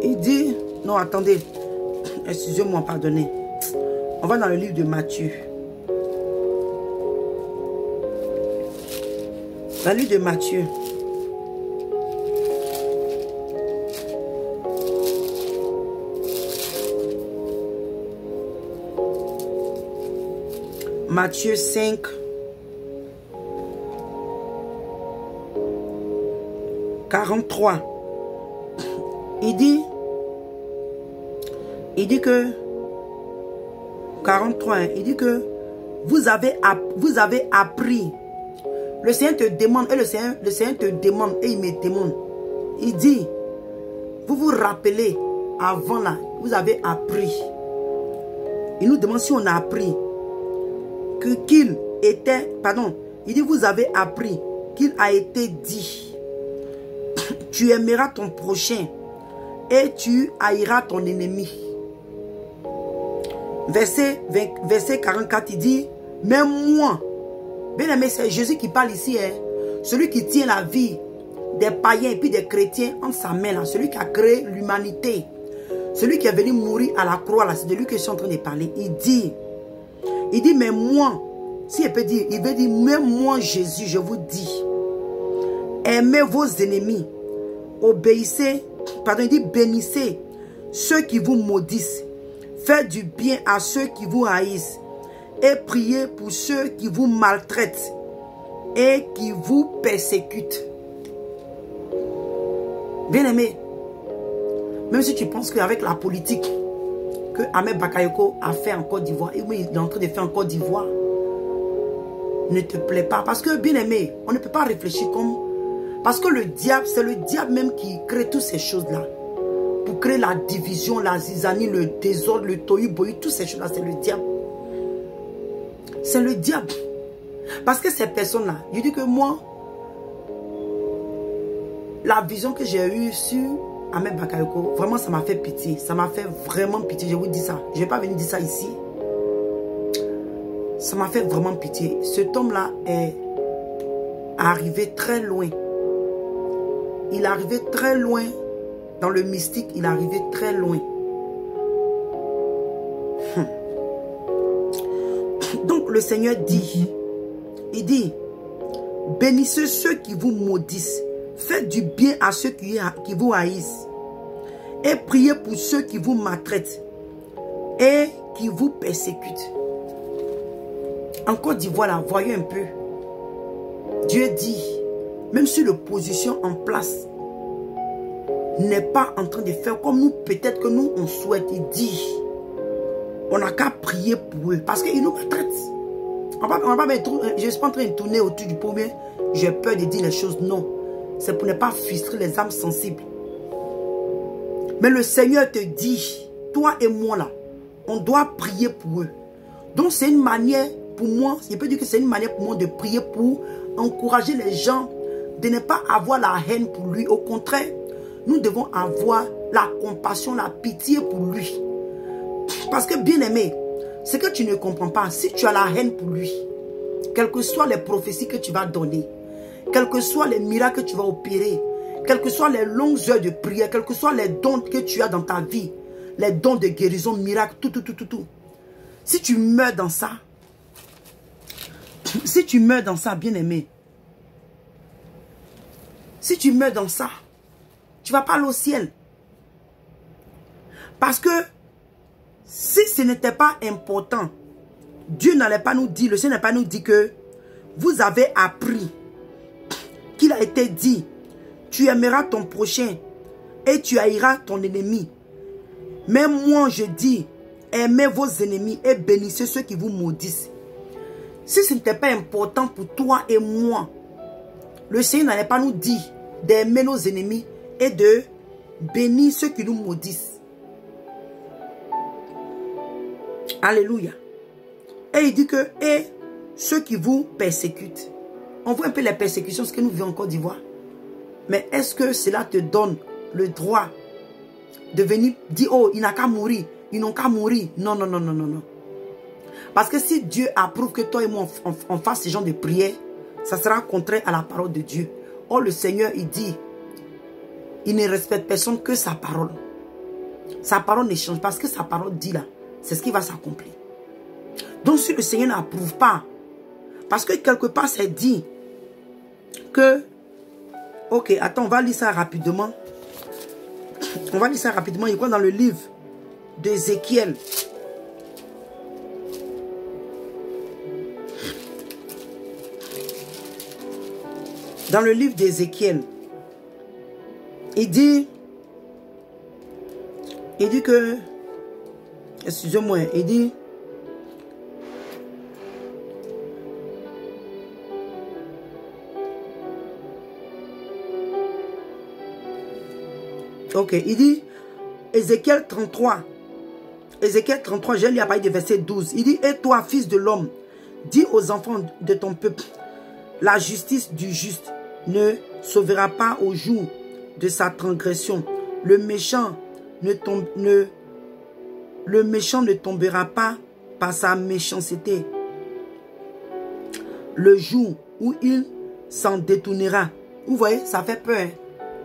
Il dit, non attendez, excusez-moi, pardonnez. On va dans le livre de Matthieu. Dans le livre de Matthieu. Matthieu 5. « 43. Il dit que 43, il dit que vous avez appris. Le Seigneur te demande, et le Seigneur te demande, et il me demande. Il dit, vous vous rappelez, avant là, vous avez appris. Il nous demande si on a appris qu'il était, pardon, il dit, vous avez appris qu'il a été dit. Tu aimeras ton prochain et tu haïras ton ennemi. Verset 44, il dit, mais moi, bien aimé, c'est Jésus qui parle ici, hein, celui qui tient la vie des païens et puis des chrétiens en sa main, là, celui qui a créé l'humanité, celui qui est venu mourir à la croix, là, c'est de lui que je suis en train de parler. Il dit, mais moi, si il peut dire, il veut dire, même moi, Jésus, je vous dis, aimez vos ennemis, obéissez, pardon, il dit, bénissez ceux qui vous maudissent, faites du bien à ceux qui vous haïssent, et priez pour ceux qui vous maltraitent et qui vous persécutent. Bien aimé, même si tu penses qu'avec la politique que Ahmed Bakayoko a fait en Côte d'Ivoire, et oui, il est en train de faire en Côte d'Ivoire, ne te plaît pas. Parce que, bien aimé, on ne peut pas réfléchir comme... Parce que le diable, c'est le diable même qui crée toutes ces choses-là. Pour créer la division, la zizanie, le désordre, le tohu-bohu, toutes ces choses-là, c'est le diable. C'est le diable. Parce que ces personnes-là, je dis que moi, la vision que j'ai eue sur Ahmed Bakayoko, vraiment ça m'a fait pitié. Ça m'a fait vraiment pitié, je vous dis ça. Je ne vais pas venir dire ça ici. Ça m'a fait vraiment pitié. Cet homme-là est arrivé très loin. Il est arrivé très loin. Dans le mystique, il est arrivé très loin. Donc le Seigneur dit, il dit, bénissez ceux qui vous maudissent, faites du bien à ceux qui vous haïssent, et priez pour ceux qui vous maltraitent et qui vous persécutent. En Côte d'Ivoire, là, voyons un peu. Dieu dit, même si l'opposition en place n'est pas en train de faire comme nous, peut-être que nous, on souhaite, il dit, on n'a qu'à prier pour eux, parce qu'ils nous maltraitent. Je ne suis pas en train de tourner autour du pot, mais j'ai peur de dire les choses, non. C'est pour ne pas frustrer les âmes sensibles. Mais le Seigneur te dit, toi et moi là, on doit prier pour eux. Donc c'est une manière, pour moi, je peux dire que c'est une manière pour moi de prier pour encourager les gens de ne pas avoir la haine pour lui. Au contraire, nous devons avoir la compassion, la pitié pour lui. Parce que bien aimé, ce que tu ne comprends pas, si tu as la haine pour lui, quelles que soient les prophéties que tu vas donner, quels que soient les miracles que tu vas opérer, quelles que soient les longues heures de prière, quels que soient les dons que tu as dans ta vie, les dons de guérison, miracles, tout. Si tu meurs dans ça, bien aimé, si tu meurs dans ça, tu ne vas pas aller au ciel. Parce que si ce n'était pas important, Dieu n'allait pas nous dire, le Seigneur n'allait pas nous dire que vous avez appris qu'il a été dit, tu aimeras ton prochain et tu haïras ton ennemi. Mais moi je dis, aimez vos ennemis et bénissez ceux qui vous maudissent. Si ce n'était pas important pour toi et moi, le Seigneur n'allait pas nous dire d'aimer nos ennemis et de bénir ceux qui nous maudissent. Alléluia. Et il dit que, et ceux qui vous persécutent. On voit un peu les persécutions, ce que nous vivons en Côte d'Ivoire. Mais est-ce que cela te donne le droit de venir dire, oh, il n'a qu'à mourir, ils n'ont qu'à mourir. Non. Parce que si Dieu approuve que toi et moi, on fasse ce genre de prière, ça sera contraire à la parole de Dieu. Or, le Seigneur, il dit, il ne respecte personne que sa parole. Sa parole ne change pas. Ce que sa parole dit là, c'est ce qui va s'accomplir. Donc si le Seigneur n'approuve pas, parce que quelque part c'est dit que, ok, attends, on va lire ça rapidement. On va lire ça rapidement. Il y a quoi dans le livre d'Ézéchiel? Dans le livre d'Ézéchiel, il dit que, excusez-moi, il dit, ok, il dit, Ézéchiel 33, j'ai lu à partir du verset 12, il dit, et toi, fils de l'homme, dis aux enfants de ton peuple, la justice du juste ne sauvera pas au jour de sa transgression. Le méchant ne tombera pas par sa méchanceté. Le jour où il s'en détournera. Vous voyez, ça fait peur. Hein?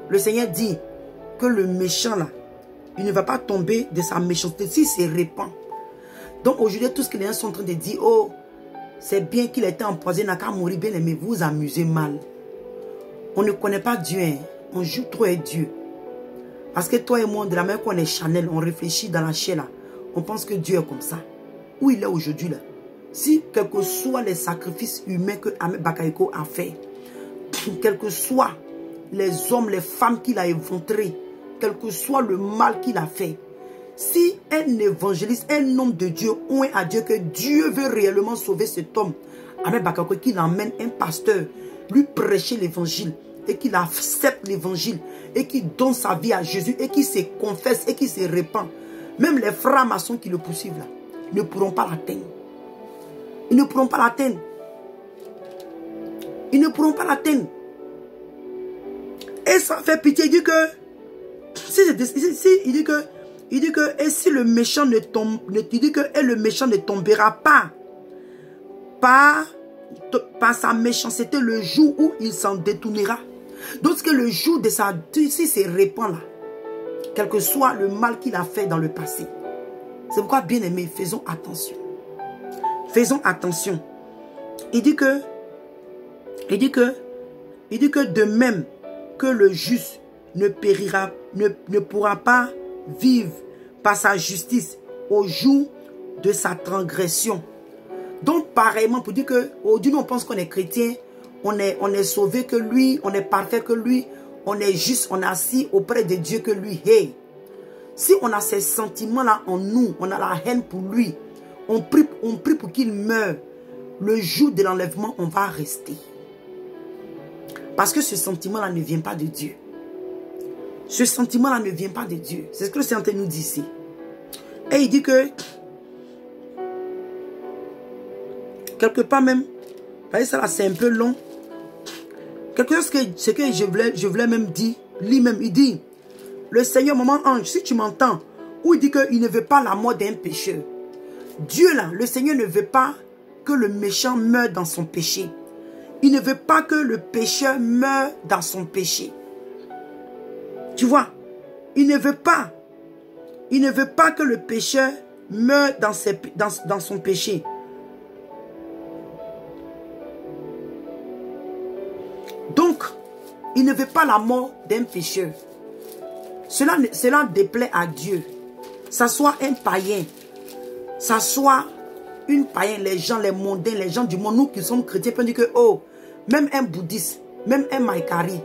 Le Seigneur dit que le méchant là, il ne va pas tomber de sa méchanceté s'il se répand. Donc aujourd'hui, tout ce que les gens sont en train de dire, oh, c'est bien qu'il ait été empoisonné, n'a qu'à mourir bien, mais vous vous amusez mal. On ne connaît pas Dieu, hein. On joue trop à Dieu. Parce que toi et moi, de la même qu'on est Chanel, on réfléchit dans la chair là. On pense que Dieu est comme ça. Où il est aujourd'hui là. Si quels que soient les sacrifices humains que Ahmed Bakayoko a fait, quels que soient les hommes, les femmes qu'il a éventrés, quel que soit le mal qu'il a fait, si un évangéliste, un homme de Dieu, ou un à Dieu, que Dieu veut réellement sauver cet homme, Ahmed Bakayoko, qu'il emmène un pasteur, lui prêcher l'évangile, et qu'il accepte l'évangile, et qu'il donne sa vie à Jésus, et qu'il se confesse, et qu'il se répand, même les francs-maçons qui le poursuivent là, ne pourront pas l'atteindre. Ils ne pourront pas l'atteindre. Ils ne pourront pas l'atteindre. Et ça fait pitié. Il dit que, et si le méchant ne tombe, il dit que et le méchant ne tombera pas par sa méchanceté le jour où il s'en détournera. Donc que le jour de sa, si se répand là, quel que soit le mal qu'il a fait dans le passé. C'est pourquoi, bien aimé, faisons attention. Faisons attention. Il dit que de même que le juste ne périra, ne pourra pas vivre par sa justice au jour de sa transgression. Donc, pareillement, pour dire que aujourd'hui, nous, on pense qu'on est chrétien, on est sauvé que lui, on est parfait que lui, on est juste, on est assis auprès de Dieu que lui. Hey, si on a ces sentiments-là en nous, on a la haine pour lui, on prie pour qu'il meure, le jour de l'enlèvement, on va rester. Parce que ce sentiment-là ne vient pas de Dieu. Ce sentiment-là ne vient pas de Dieu. C'est ce que le Seigneur nous dit ici. Et il dit que, quelque part même, vous voyez ça là, c'est un peu long. Quelque chose que je voulais même dire, lui même, il dit, le Seigneur, maman ange, si tu m'entends, où il dit qu'il ne veut pas la mort d'un pécheur. Dieu là, le Seigneur ne veut pas que le méchant meure dans son péché. Il ne veut pas que le pécheur meure dans son péché. Tu vois, il ne veut pas que le pécheur meure dans son péché. Donc, il ne veut pas la mort d'un pécheur. Cela déplaît à Dieu. Ça soit un païen, ça soit une païenne, les gens, les mondains, les gens du monde, nous qui sommes chrétiens, peuvent dire que, oh, même un bouddhiste, même un maïkari,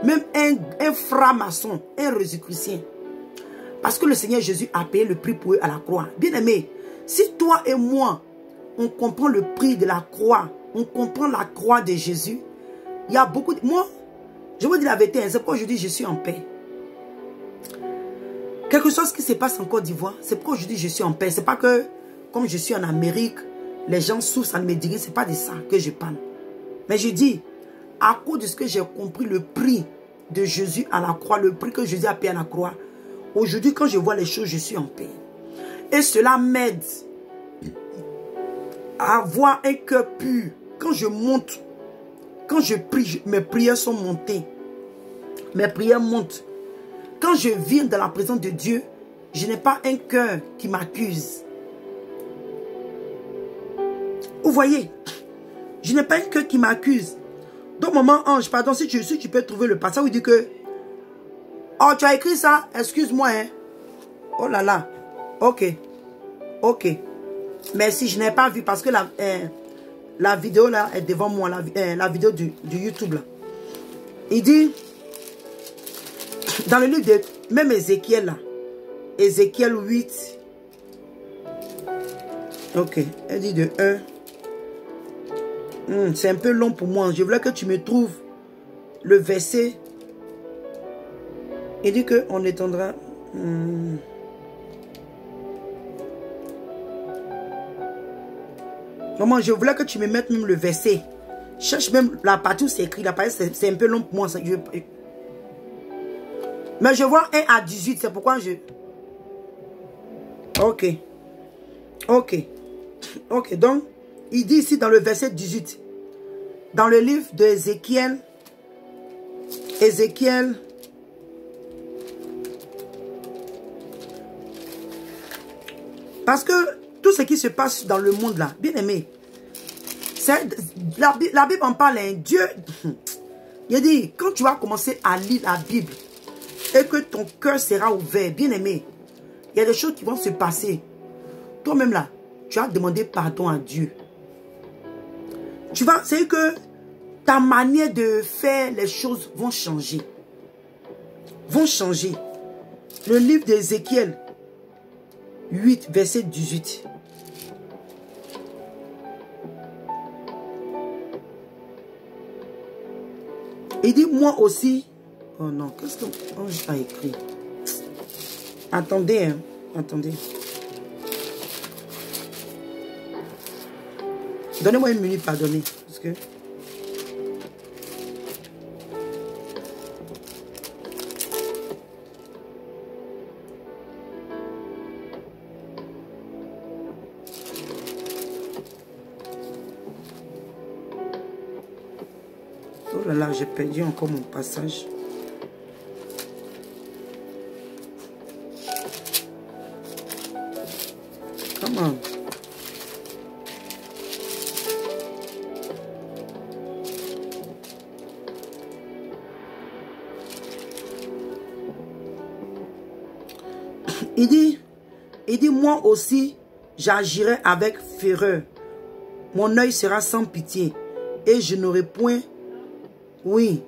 même un franc-maçon, un rosicrucien. Parce que le Seigneur Jésus a payé le prix pour eux à la croix. Bien aimé, si toi et moi, on comprend le prix de la croix, on comprend la croix de Jésus, il y a beaucoup de... Moi, je vous dis la vérité, c'est pourquoi je dis je suis en paix. Quelque chose qui se passe en Côte d'Ivoire, c'est pourquoi je dis je suis en paix. C'est pas que, comme je suis en Amérique, les gens souffrent, ça ne me dit rien, c'est pas de ça que je parle. Mais je dis, à cause de ce que j'ai compris, le prix de Jésus à la croix, le prix que Jésus a payé à la croix, aujourd'hui, quand je vois les choses, je suis en paix. Et cela m'aide à avoir un cœur pur. Quand je monte, quand je prie, mes prières sont montées. Mes prières montent. Quand je viens dans la présence de Dieu, je n'ai pas un cœur qui m'accuse. Vous voyez, je n'ai pas un cœur qui m'accuse. Donc, maman Ange, pardon, si tu peux trouver le passage où il dit que, oh, tu as écrit ça, excuse-moi, hein. Oh là là, ok, ok. Merci, je n'ai pas vu parce que la vidéo là est devant moi, la vidéo du YouTube là. Il dit, dans le livre de, même Ézéchiel là, Ézéchiel 8, ok, elle dit de 1. C'est un peu long pour moi. Je voulais que tu me trouves le verset. Il dit qu'on étendra. Maman, je voulais que tu me mettes même le verset. Cherche même la partie où c'est écrit. La partie, c'est un peu long pour moi. Mais je vois 1 à 18. C'est pourquoi je... Ok. Ok. Ok. Donc, il dit ici dans le verset 18. Dans le livre d'Ézéchiel. Ézéchiel. Parce que tout ce qui se passe dans le monde là, bien aimé, la Bible en parle, hein, Dieu, il dit, quand tu vas commencer à lire la Bible et que ton cœur sera ouvert, bien aimé, il y a des choses qui vont se passer. Toi-même là, tu as demandé pardon à Dieu. Tu vas, c'est que ta manière de faire les choses vont changer. Vont changer. Le livre d'Ézéchiel 8, verset 18. Il dit, moi aussi. Oh non, qu'est-ce que Ange a écrit? Attendez, hein, attendez. Donnez-moi une minute, pardonnez. Parce que... Oh là là, j'ai perdu encore mon passage. Comment? Il dit, moi aussi, j'agirai avec fureur. Mon œil sera sans pitié et je n'aurai point... Oui.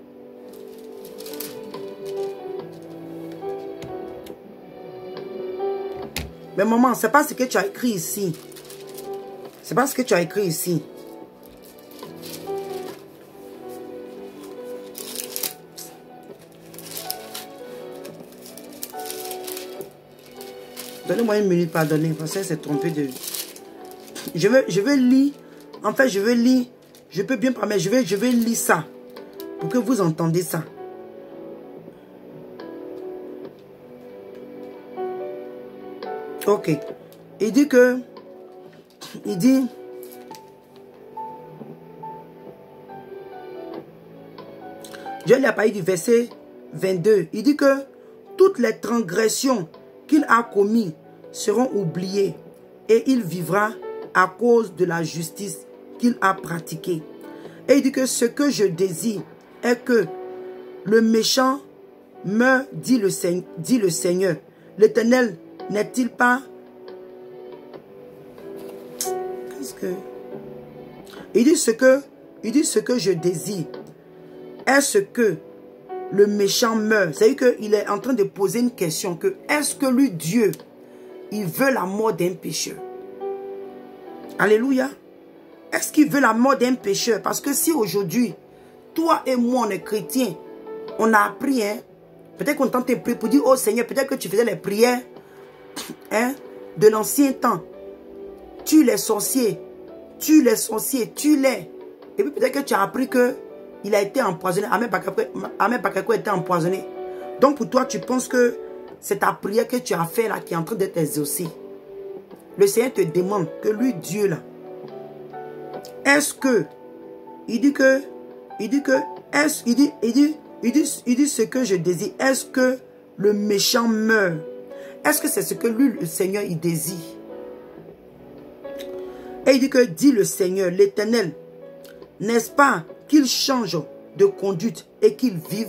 Mais maman, c'est pas ce que tu as écrit ici. C'est pas ce que tu as écrit ici. Donnez-moi une minute, pardonnez, parce que c'est trompé de... Je veux lire. En fait, je veux lire. Je peux bien parler, je vais lire ça. Pour que vous entendez ça. Ok. Il dit que... Il dit... Je lui ai parlé du verset 22. Il dit que toutes les transgressions qu'il a commises seront oubliées et il vivra à cause de la justice qu'il a pratiquée. Et il dit que ce que je désire est que le méchant meurt, dit le Seigneur. L'Éternel n'est-il pas... Qu'est-ce que... Il dit ce que je désire est ce que le méchant meurt. C'est-à-dire qu'il est en train de poser une question que est-ce que lui, Dieu, il veut la mort d'un pécheur? Alléluia. Est-ce qu'il veut la mort d'un pécheur? Parce que si aujourd'hui, toi et moi, on est chrétiens, on a appris, hein, peut-être qu'on tente de prier pour dire, oh Seigneur, peut-être que tu faisais les prières hein, de l'ancien temps. Tue les sorciers, tue les sorciers, tue-les. Et puis peut-être que tu as appris que il a été empoisonné. Amen Bakako était empoisonné. Donc pour toi, tu penses que c'est ta prière que tu as fait là qui est en train d'être exaucée. Le Seigneur te demande que lui, Dieu là, est-ce que, il dit ce que je désire, est-ce que le méchant meurt? Est-ce que c'est ce que lui, le Seigneur, il désire? Et il dit que, dit le Seigneur, l'Éternel, n'est-ce pas qu'il change de conduite et qu'il vive?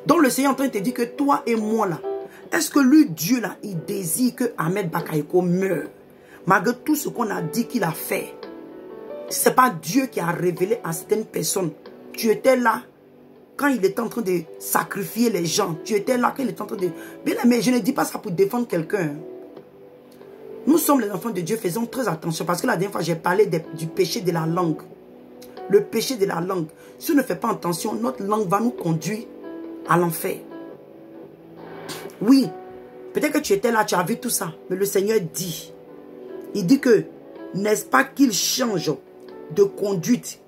Donc le Seigneur est en train de te dire que toi et moi là, est-ce que lui, Dieu là, il désire que Ahmed Bakayoko meure? Malgré tout ce qu'on a dit qu'il a fait. Ce n'est pas Dieu qui a révélé à certaines personnes. Tu étais là quand il était en train de sacrifier les gens. Tu étais là quand il était en train de... Bien, mais je ne dis pas ça pour défendre quelqu'un. Nous sommes les enfants de Dieu, faisons très attention. Parce que la dernière fois, j'ai parlé du péché de la langue. Le péché de la langue. Si on ne fait pas attention, notre langue va nous conduire à l'enfer. Oui, peut-être que tu étais là, tu as vu tout ça. Mais le Seigneur dit, il dit que, n'est-ce pas qu'il change de conduite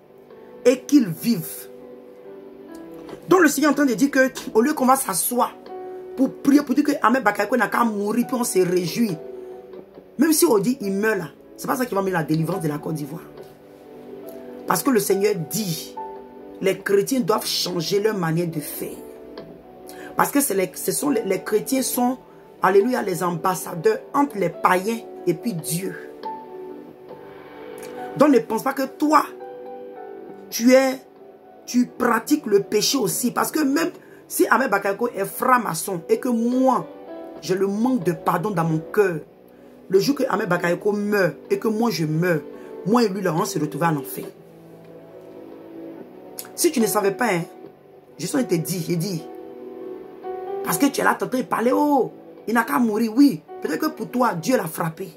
et qu'il vive. Donc le Seigneur est en train de dire que, au lieu qu'on va s'asseoir pour prier, pour dire que Ahmed Bakayoko n'a qu'à mourir, puis on se réjouit. Même si on dit il meurt là, c'est pas ça qui va mettre la délivrance de la Côte d'Ivoire. Parce que le Seigneur dit, les chrétiens doivent changer leur manière de faire. Parce que les chrétiens sont, alléluia, les ambassadeurs entre les païens et puis Dieu. Donc ne pense pas que toi, tu pratiques le péché aussi. Parce que même si Ahmed Bakayoko est franc-maçon et que moi, j'ai le manque de pardon dans mon cœur, le jour que Ahmed Bakayoko meurt et que moi je meurs, moi et lui, là, on se retrouve à l'enfer. Si tu ne savais pas, hein, je suis en train de te dire, il dit, parce que tu es là, tu es en train de parler, oh, il n'a qu'à mourir, oui. Peut-être que pour toi, Dieu l'a frappé.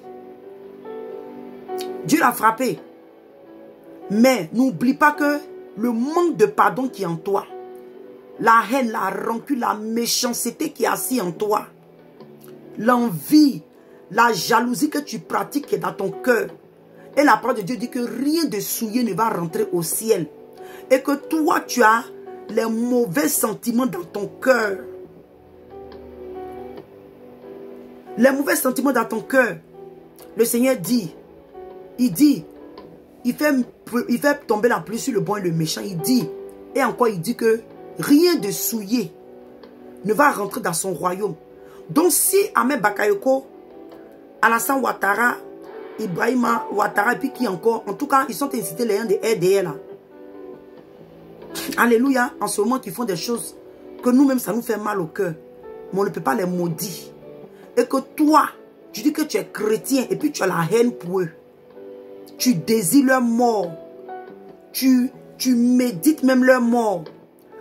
Dieu l'a frappé. Mais n'oublie pas que le manque de pardon qui est en toi, la haine, la rancune, la méchanceté qui est assise en toi, l'envie, la jalousie que tu pratiques qui est dans ton cœur. Et la parole de Dieu dit que rien de souillé ne va rentrer au ciel. Et que toi, tu as les mauvais sentiments dans ton cœur. Les mauvais sentiments dans ton cœur. Le Seigneur dit, il fait tomber la pluie sur le bon et le méchant. Il dit, et encore il dit que rien de souillé ne va rentrer dans son royaume. Donc si Ahmed Bakayoko, Alassane Ouattara, Ibrahima Ouattara, et puis qui encore, en tout cas, ils sont incités les uns des RDL là. Alléluia, en ce moment, ils font des choses que nous-mêmes, ça nous fait mal au cœur. Mais on ne peut pas les maudire. Et que toi, tu dis que tu es chrétien et puis tu as la haine pour eux. Tu désires leur mort. Tu médites même leur mort.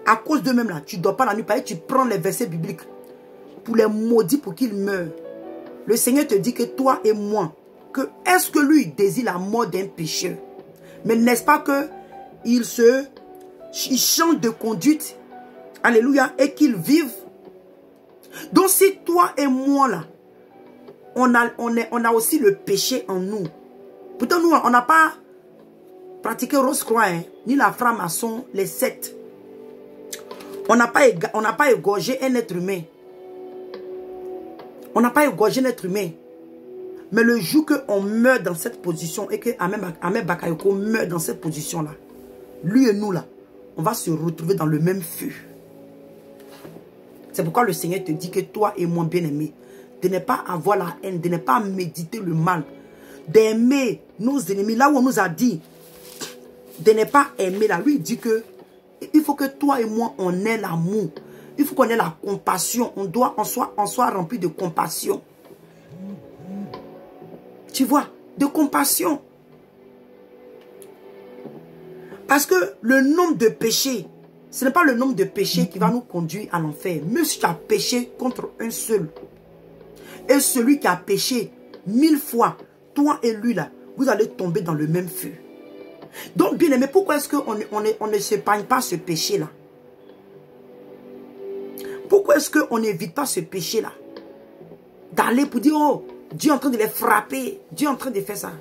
À cause d'eux-mêmes là, tu ne dors pas la nuit. Tu prends les versets bibliques pour les maudire pour qu'ils meurent. Le Seigneur te dit que toi et moi, que est-ce que lui désire la mort d'un pécheur? Mais n'est-ce pas que il change de conduite, alléluia, et qu'il vive? Donc si toi et moi là, on a aussi le péché en nous. Pourtant nous, on n'a pas pratiqué Rose-Croix, hein, ni la franc-maçon, les sectes. On n'a pas égorgé un être humain. On n'a pas égorgé un être humain. Mais le jour qu'on meurt dans cette position et que Ahmed Bakayoko meurt dans cette position-là, lui et nous là, on va se retrouver dans le même feu. C'est pourquoi le Seigneur te dit que toi et moi, bien-aimés, de ne pas avoir la haine, de ne pas méditer le mal, d'aimer nos ennemis. Là où on nous a dit de ne pas aimer, là, lui il dit que il faut que toi et moi, on ait l'amour. Il faut qu'on ait la compassion. On soit rempli de compassion. Tu vois, de compassion. Parce que le nombre de péchés, ce n'est pas le nombre de péchés qui va nous conduire à l'enfer. Même si tu as péché contre un seul. Et celui qui a péché 1000 fois, toi et lui là, vous allez tomber dans le même feu. Donc bien aimé, pourquoi est-ce qu'on ne s'épargne pas ce péché-là? Pourquoi est-ce qu'on n'évite pas ce péché-là? D'aller pour dire, oh, Dieu est en train de les frapper. Dieu est en train de faire ça.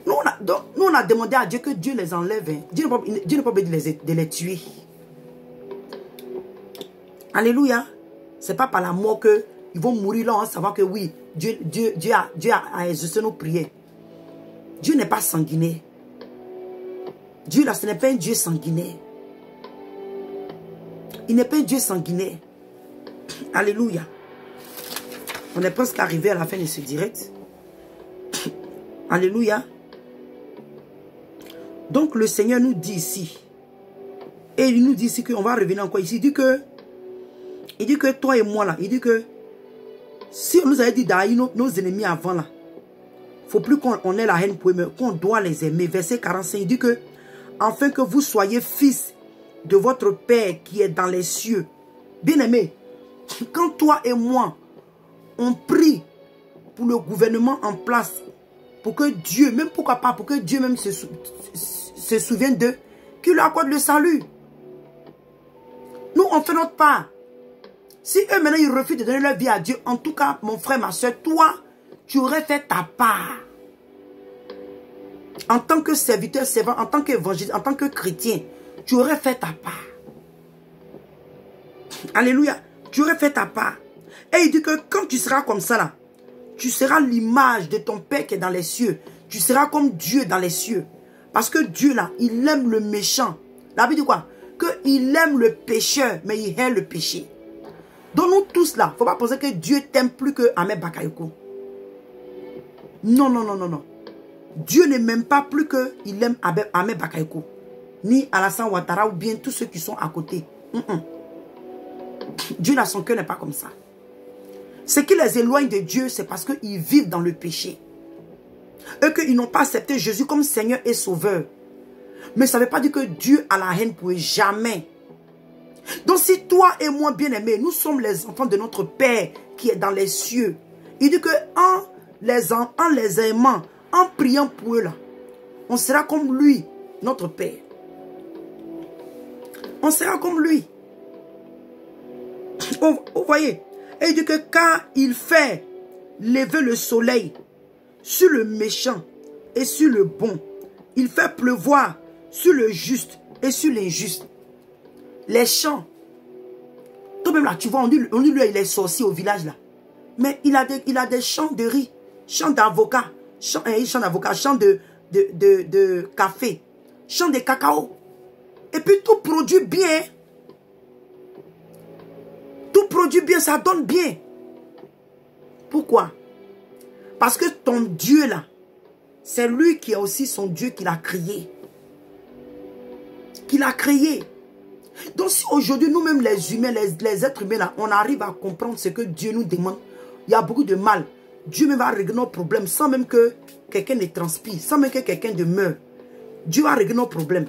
Nous, on a demandé à Dieu que Dieu les enlève. Hein. Dieu n'est pas obligé de les tuer. Alléluia. Ce n'est pas par la mort qu'ils vont mourir là. On va savoir que oui, Dieu a exaucé nos prières. Dieu n'est pas sanguinaire. Dieu là, ce n'est pas un Dieu sanguinaire. Il n'est pas un Dieu sanguinaire. Alléluia. On est presque arrivé à la fin de ce direct. Alléluia. Donc le Seigneur nous dit ici, et il nous dit ici qu'on va revenir encore ici, il dit que toi et moi là, il dit que si on nous avait dit d'haïr nos ennemis avant là, il ne faut plus qu'on ait la haine pour eux, mais qu'on doit les aimer. Verset 45, il dit que afin que vous soyez fils de votre Père qui est dans les cieux. Bien-aimé, quand toi et moi, on prie pour le gouvernement en place, pour que Dieu, même pourquoi pas, pour que Dieu même se souvienne d'eux, qu'il leur accorde le salut. Nous, on fait notre part. Si eux, maintenant, ils refusent de donner leur vie à Dieu, en tout cas, mon frère, ma soeur, toi, tu aurais fait ta part. En tant que serviteur, servant, en tant qu'évangéliste, en tant que chrétien, tu aurais fait ta part. Alléluia. Tu aurais fait ta part. Et il dit que quand tu seras comme ça, là, tu seras l'image de ton Père qui est dans les cieux. Tu seras comme Dieu dans les cieux. Parce que Dieu, là, il aime le méchant. La Bible dit quoi? Qu'il aime le pécheur, mais il hait le péché. Donc nous tous, là, il ne faut pas penser que Dieu t'aime plus que Ahmed Bakayoko. Non, non, non, non, non. Dieu ne m'aime pas plus qu'il aime Ahmed Bakayoko. Ni Alassane Ouattara ou bien tous ceux qui sont à côté. Dieu, là, son cœur n'est pas comme ça. Ce qui les éloigne de Dieu, c'est parce qu'ils vivent dans le péché. Eux qu'ils n'ont pas accepté Jésus comme Seigneur et Sauveur. Mais ça ne veut pas dire que Dieu a la haine pour eux. Jamais. Donc si toi et moi, bien-aimés, nous sommes les enfants de notre Père qui est dans les cieux. Il dit que en les aimant, en priant pour eux, là, on sera comme lui, notre Père. On sera comme lui. Vous voyez? Et il dit que quand il fait lever le soleil sur le méchant et sur le bon, il fait pleuvoir sur le juste et sur l'injuste. Les champs. Toi-même là, tu vois, on dit lui, il est sorcier au village là. Mais il a des champs de riz, champs d'avocat, champs d'avocat, champs de café, champs de cacao. Et puis tout produit bien. Tout produit bien, ça donne bien. Pourquoi? Parce que ton Dieu là, c'est lui qui a aussi son Dieu qu'il a créé. Qu'il a créé. Donc si aujourd'hui nous-mêmes les humains, les êtres humains là, on arrive à comprendre ce que Dieu nous demande, il y a beaucoup de mal. Dieu même va régler nos problèmes sans même que quelqu'un ne transpire, sans même que quelqu'un ne meure. Dieu va régler nos problèmes.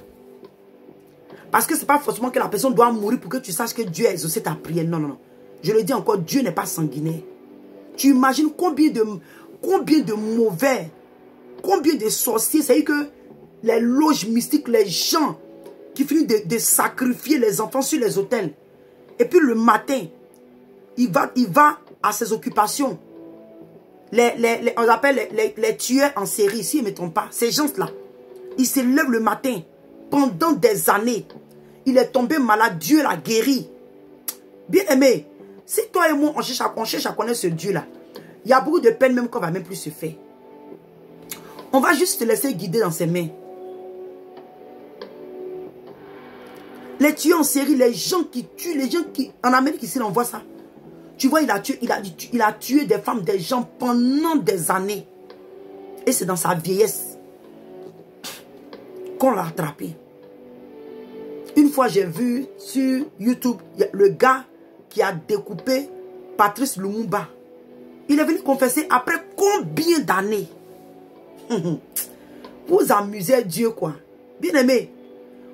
Parce que ce n'est pas forcément que la personne doit mourir pour que tu saches que Dieu a exaucé ta prière. Non, non, non. Je le dis encore, Dieu n'est pas sanguinaire. Tu imagines combien de mauvais, combien de sorciers, c'est-à-dire que les loges mystiques, les gens qui finissent de sacrifier les enfants sur les autels. Et puis le matin, il va à ses occupations. On appelle les tueurs en série, si je ne me trompe pas. Ces gens-là, ils se lèvent le matin pendant des années. Il est tombé malade, Dieu l'a guéri. Bien aimé, si toi et moi, on cherche à connaître ce Dieu-là, il y a beaucoup de peine même qu'on ne va même plus se faire. On va juste se laisser guider dans ses mains. Les tueurs en série, les gens qui tuent, les gens qui... En Amérique ici, on voit ça. Tu vois, il a tué des femmes, des gens pendant des années. Et c'est dans sa vieillesse qu'on l'a attrapé. Une fois, j'ai vu sur YouTube, le gars qui a découpé Patrice Lumumba. Il est venu confesser après combien d'années? Vous amusez Dieu, quoi. Bien aimé.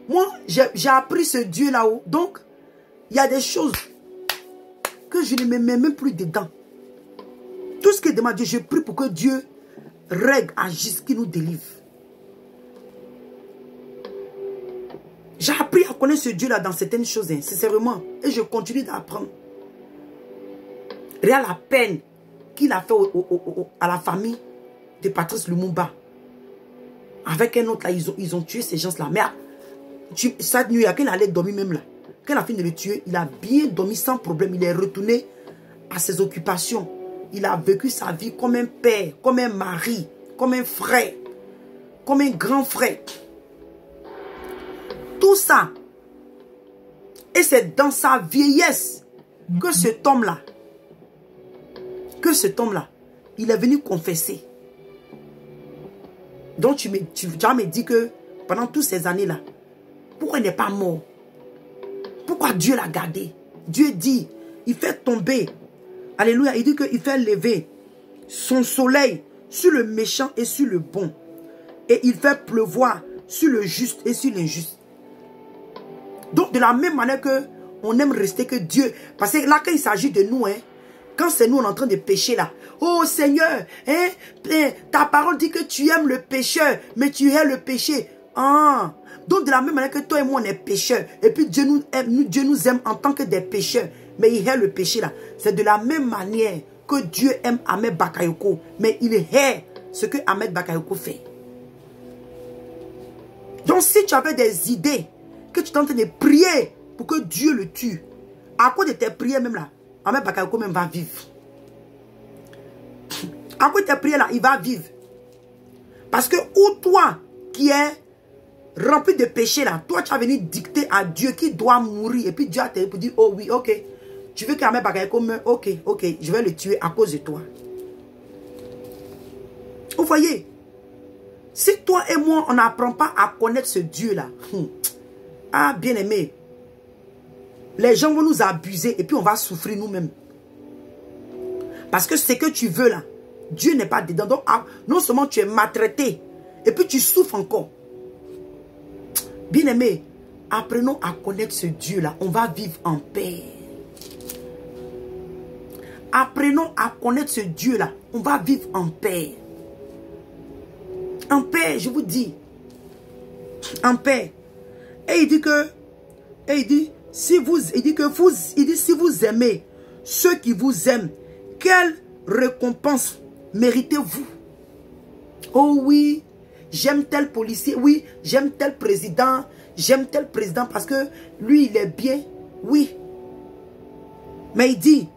Moi, j'ai appris ce Dieu là-haut. Donc, il y a des choses que je ne me mets même plus dedans. Tout ce que demande Dieu, je prie pour que Dieu règle, agisse, qu'il nous délivre. J'ai appris à connaître ce Dieu-là dans certaines choses, hein, sincèrement. Et je continue d'apprendre. Regarde la peine qu'il a fait à la famille de Patrice Lumumba. Avec un autre, là, ils ont tué ces gens-là. Mais cette nuit, quand il allait dormir même là, quand il a fini de le tuer, il a bien dormi sans problème. Il est retourné à ses occupations. Il a vécu sa vie comme un père, comme un mari, comme un frère, comme un grand frère. Tout ça. Et c'est dans sa vieillesse que cet homme-là que cet homme-là, il est venu confesser. Donc tu vas me dire que pendant toutes ces années-là, pourquoi il n'est pas mort? Pourquoi Dieu l'a gardé? Dieu dit, il fait tomber, alléluia, il dit qu'il fait lever son soleil sur le méchant et sur le bon. Et il fait pleuvoir sur le juste et sur l'injuste. Donc de la même manière que on aime rester que Dieu, parce que là quand il s'agit de nous, hein, quand c'est nous on est en train de pécher là, oh Seigneur, hein, ta parole dit que tu aimes le pécheur, mais tu hais le péché. Ah, donc de la même manière que toi et moi on est pécheurs, et puis Dieu nous aime en tant que des pécheurs, mais il hait le péché là. C'est de la même manière que Dieu aime Ahmed Bakayoko, mais il hait ce que Ahmed Bakayoko fait. Donc si tu avais des idées, que tu es en train de prier pour que Dieu le tue, à cause de tes prières même là, Ahmed Bakayoko même va vivre. À cause de tes prières là, il va vivre. Parce que ou toi qui es rempli de péché là, toi tu vas venir dicter à Dieu qui doit mourir, et puis Dieu a te dit, oh oui, ok, tu veux qu'Ahmed Bakayoko meure, ok, je vais le tuer à cause de toi. Vous voyez, si toi et moi on n'apprend pas à connaître ce Dieu là, ah bien aimé, les gens vont nous abuser et puis on va souffrir nous-mêmes. Parce que ce que tu veux là, Dieu n'est pas dedans. Donc non seulement tu es maltraité, et puis tu souffres encore. Bien aimé, apprenons à connaître ce Dieu là, on va vivre en paix. Apprenons à connaître ce Dieu là, on va vivre en paix. En paix, je vous dis. En paix. Et il dit que, si vous aimez ceux qui vous aiment, quelle récompense méritez-vous? Oh oui, j'aime tel policier, oui, j'aime tel président parce que lui il est bien, oui. Mais il dit,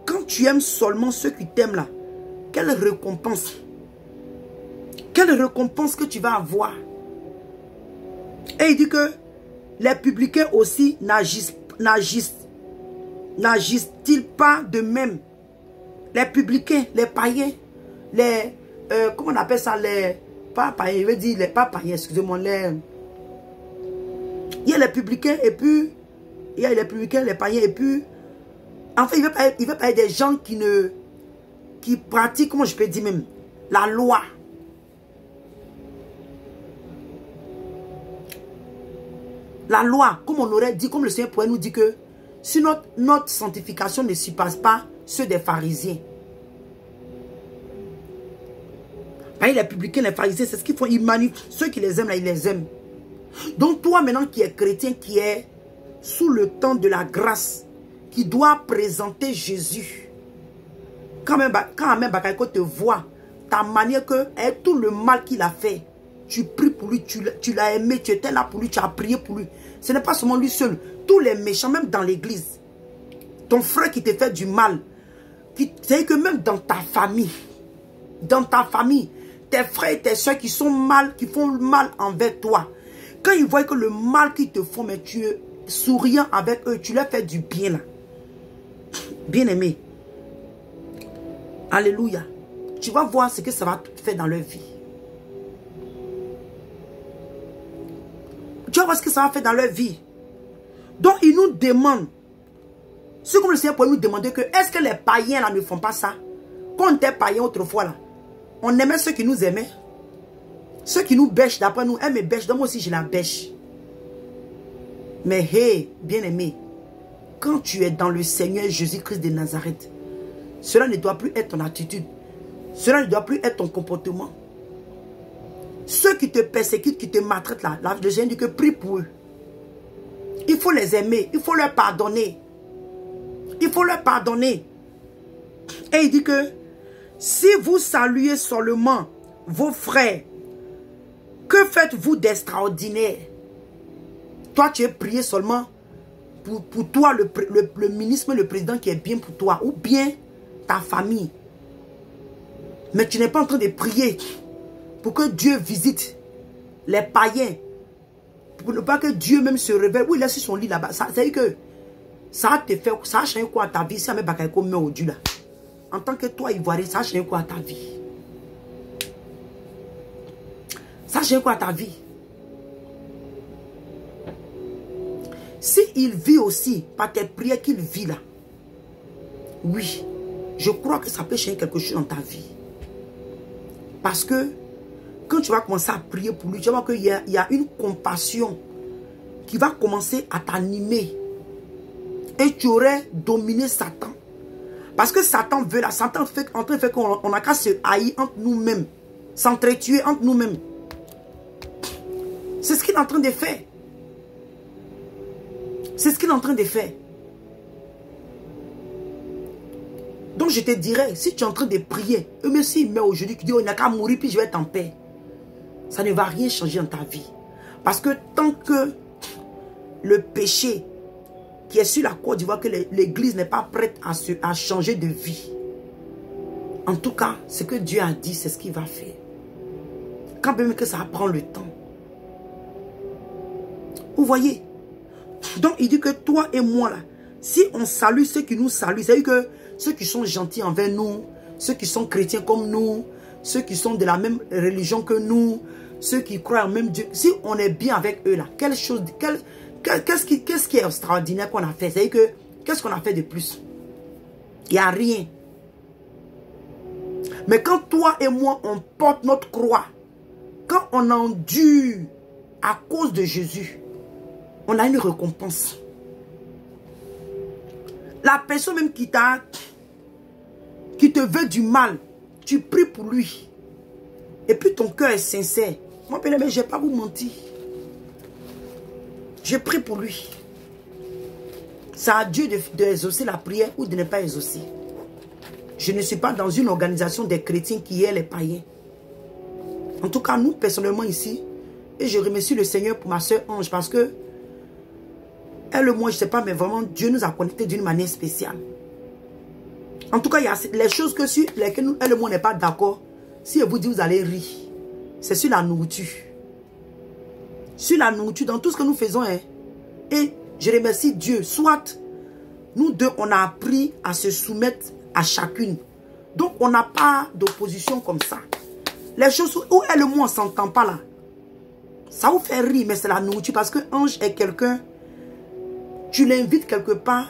quand tu aimes seulement ceux qui t'aiment là, quelle récompense? Quelle récompense que tu vas avoir? Et il dit que les publicains aussi n'agissent-ils pas de même? Les publicains, les païens, les... comment on appelle ça? Les... Pas païens, je veux dire les pas païens, excusez-moi. Il y a les publicains et puis... Il y a les publicains, les païens et puis... En fait, il veut parler des gens qui pratiquent, comment je peux dire même, la loi. La loi, comme on aurait dit, comme le Seigneur pourrait nous dire que si notre sanctification ne surpasse pas ceux des pharisiens. Les publicains, les pharisiens, c'est ce qu'ils font. Ils manipulent. Ceux qui les aiment, là, ils les aiment. Donc toi maintenant qui es chrétien, qui est sous le temps de la grâce, qui doit présenter Jésus. Quand Ahmed Bakayoko te voit, ta manière que tout le mal qu'il a fait, tu pries pour lui, tu l'as aimé, tu étais là pour lui, tu as prié pour lui. Ce n'est pas seulement lui seul. Tous les méchants, même dans l'église. Ton frère qui te fait du mal. C'est que même dans ta famille, tes frères et tes soeurs qui sont mal, qui font mal envers toi. Quand ils voient que le mal qu'ils te font, mais tu es souriant avec eux, tu leur fais du bien là. Bien aimé. Alléluia. Tu vas voir ce que ça va te faire dans leur vie. Tu vas voir ce que ça va faire dans leur vie. Donc, ils nous demandent. C'est comme le Seigneur pourrait nous demander que est-ce que les païens là ne font pas ça? Quand on était païens autrefois là, on aimait ceux qui nous aimaient. Ceux qui nous bêchent d'après nous, elle me bêche, donc moi aussi je la bêche. Mais hey, bien aimé, quand tu es dans le Seigneur Jésus-Christ de Nazareth, cela ne doit plus être ton attitude. Cela ne doit plus être ton comportement. Ceux qui te persécutent, qui te maltraitent là, le Seigneur dit que prie pour eux. Il faut les aimer, il faut leur pardonner. Il faut leur pardonner. Et il dit que si vous saluez seulement vos frères, que faites-vous d'extraordinaire? Toi, tu es prié seulement pour toi, le ministre, le président qui est bien pour toi, ou bien ta famille. Mais tu n'es pas en train de prier pour que Dieu visite les païens. Pour ne pas que Dieu même se révèle. Oui, il est sur son lit là-bas. Ça veut dire que ça va te faire, ça va changer quoi à ta vie si Ahmed Bakayoko meurt au Dieu là. en tant que toi, Ivoirien, ça change quoi à ta vie? Ça change quoi à ta vie? Si il vit aussi par tes prières qu'il vit là, oui, je crois que ça peut changer quelque chose dans ta vie. Parce que quand tu vas commencer à prier pour lui, tu vas voir qu'il y a une compassion qui va commencer à t'animer. Et tu aurais dominé Satan. Parce que Satan veut là, Satan fait en train de faire qu'on n'a qu'à se haïr entre nous-mêmes, s'entretuer entre nous-mêmes. C'est ce qu'il est en train de faire. C'est ce qu'il est en train de faire. Donc je te dirais, si tu es en train de prier, même s'il meurt aujourd'hui, tu dis, oh, il n'a qu'à mourir, puis je vais être en paix. Ça ne va rien changer dans ta vie. Parce que tant que le péché qui est sur la Côte d'Ivoire, que l'église n'est pas prête à changer de vie. En tout cas, ce que Dieu a dit, c'est ce qu'il va faire. Quand même que ça prend le temps. Vous voyez? Donc il dit que toi et moi là, si on salue ceux qui nous saluent, c'est-à-dire que ceux qui sont gentils envers nous, ceux qui sont chrétiens comme nous, ceux qui sont de la même religion que nous, ceux qui croient en même Dieu, si on est bien avec eux là, qu'est-ce qui est extraordinaire qu'on a fait? C'est-à-dire que, qu'est-ce qu'on a fait de plus? Il n'y a rien. Mais quand toi et moi, on porte notre croix, quand on endure à cause de Jésus, on a une récompense. La personne même qui te veut du mal, tu pries pour lui. Et puis ton cœur est sincère. Moi, je ne vais pas vous mentir. Je prie pour lui. C'est à Dieu d'exaucer la prière ou de ne pas exaucer. Je ne suis pas dans une organisation des chrétiens qui est les païens. En tout cas, nous, personnellement ici, et je remercie le Seigneur pour ma soeur Ange parce que elle et moi, je ne sais pas, mais vraiment, Dieu nous a connectés d'une manière spéciale. En tout cas, il y a les choses que sur lesquelles nous, elle et moi, n'est pas d'accord. Si elle vous dit, vous allez rire. C'est sur la nourriture. Sur la nourriture, dans tout ce que nous faisons. Hein. Et je remercie Dieu. Soit, nous deux, on a appris à se soumettre à chacune. Donc, on n'a pas d'opposition comme ça. Les choses où elle et moi, on ne s'entend pas là. Ça vous fait rire, mais c'est la nourriture. Parce que Ange est quelqu'un, tu l'invites quelque part,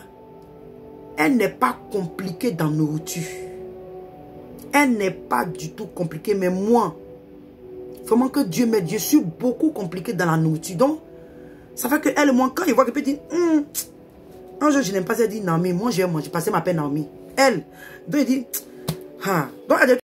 elle n'est pas compliquée dans la nourriture. Elle n'est pas du tout compliquée, mais moi, vraiment que Dieu m'aide, je suis beaucoup compliqué dans la nourriture. Donc, ça fait que elle et moi, quand il voit que peut dire, un jour je n'aime pas, elle dit, non, mais moi je vais manger, parce qu'elle m'appelle Naomi. Elle, donc il dit, ah, donc elle dit,